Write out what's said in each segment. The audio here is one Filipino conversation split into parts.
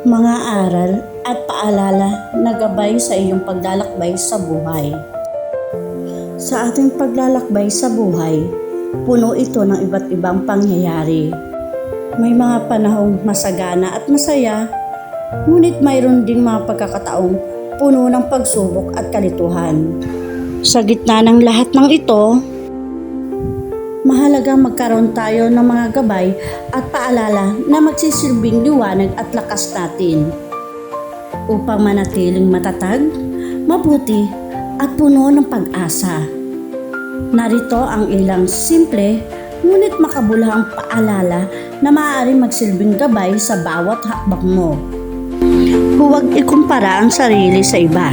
Mga aral at paalala na gabay sa iyong paglalakbay sa buhay. Sa ating paglalakbay sa buhay, puno ito ng iba't ibang pangyayari. May mga panahong masagana at masaya, ngunit mayroon ding mga pagkakataong puno ng pagsubok at kalituhan. Sa gitna ng lahat ng ito, mahalagang magkaroon tayo ng mga gabay at paalala na magsisilbing liwanag at lakas natin upang manatiling matatag, mabuti at puno ng pag-asa. Narito ang ilang simple ngunit makabuluhang paalala na maaaring magsilbing gabay sa bawat hakbang mo. Huwag ikumpara ang sarili sa iba.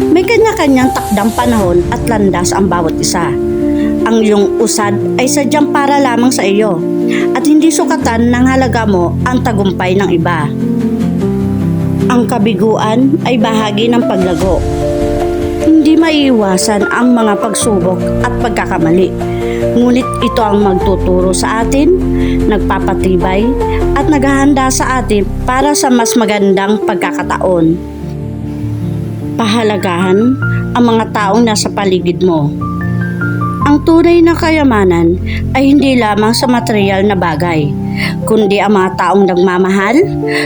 May kanya-kanyang takdang panahon at landas ang bawat isa. Ang iyong usad ay sadyang para lamang sa iyo at hindi sukatan ng halaga mo ang tagumpay ng iba. Ang kabiguan ay bahagi ng paglago. Hindi maiiwasan ang mga pagsubok at pagkakamali, ngunit ito ang magtuturo sa atin, nagpapatibay at naghahanda sa atin para sa mas magandang pagkakataon. Pahalagahan ang mga taong nasa paligid mo. Ang tunay na kayamanan ay hindi lamang sa material na bagay, kundi ang mga taong nagmamahal,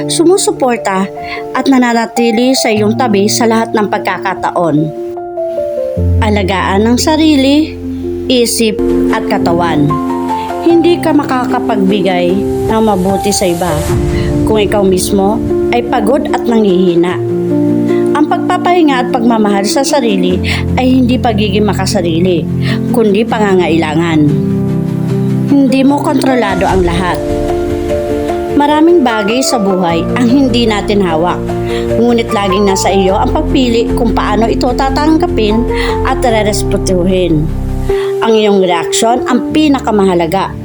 sumusuporta at nananatili sa iyong tabi sa lahat ng pagkakataon. Alagaan ang sarili, isip at katawan. Hindi ka makakapagbigay ng mabuti sa iba kung ikaw mismo ay pagod at nanghihina. Ang pagpapahinga at pagmamahal sa sarili ay hindi pagiging makasarili, kundi pangangailangan. Hindi mo kontrolado ang lahat. Maraming bagay sa buhay ang hindi natin hawak, ngunit laging nasa iyo ang pagpili kung paano ito tatanggapin at rerespetuhin. Ang iyong reaksyon ang pinakamahalaga.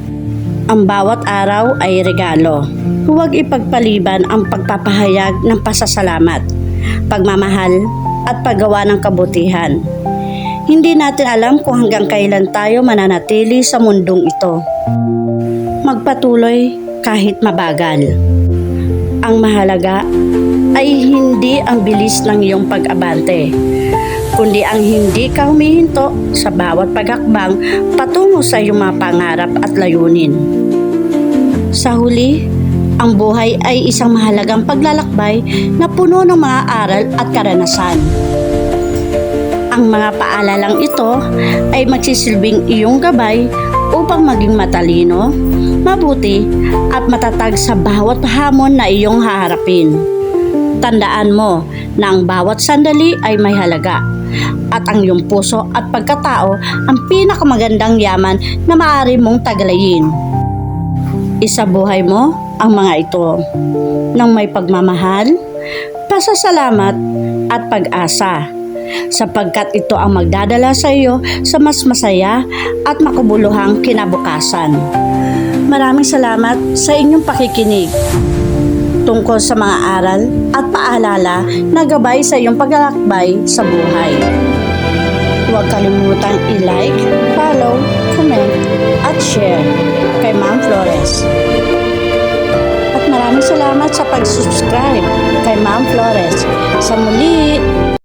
Ang bawat araw ay regalo. Huwag ipagpaliban ang pagpapahayag ng pasasalamat, pagmamahal at paggawa ng kabutihan. Hindi natin alam kung hanggang kailan tayo mananatili sa mundong ito. Magpatuloy kahit mabagal. Ang mahalaga ay hindi ang bilis ng iyong pag-abante, kundi ang hindi ka humihinto sa bawat paghakbang patungo sa iyong mga pangarap at layunin. Sa huli, ang buhay ay isang mahalagang paglalakbay na puno ng mga aral at karanasan. Ang mga paalalang ito ay magsisilbing iyong gabay upang maging matalino, mabuti at matatag sa bawat hamon na iyong haharapin. Tandaan mo na ang bawat sandali ay may halaga at ang iyong puso at pagkatao ang pinakamagandang yaman na maaari mong tagalayin. Isabuhay mo ang mga ito ng may pagmamahal, pasasalamat at pag-asa, sapagkat ito ang magdadala sa iyo sa mas masaya at makabuluhang kinabukasan. Maraming salamat sa inyong pakikinig tungkol sa mga aral at paalala na gabay sa iyong paglalakbay sa buhay. Huwag kalimutang i-like, follow, comment at share kay Ma'am Flores. At maraming salamat sa pag-subscribe kay Ma'am Flores. Sa muli!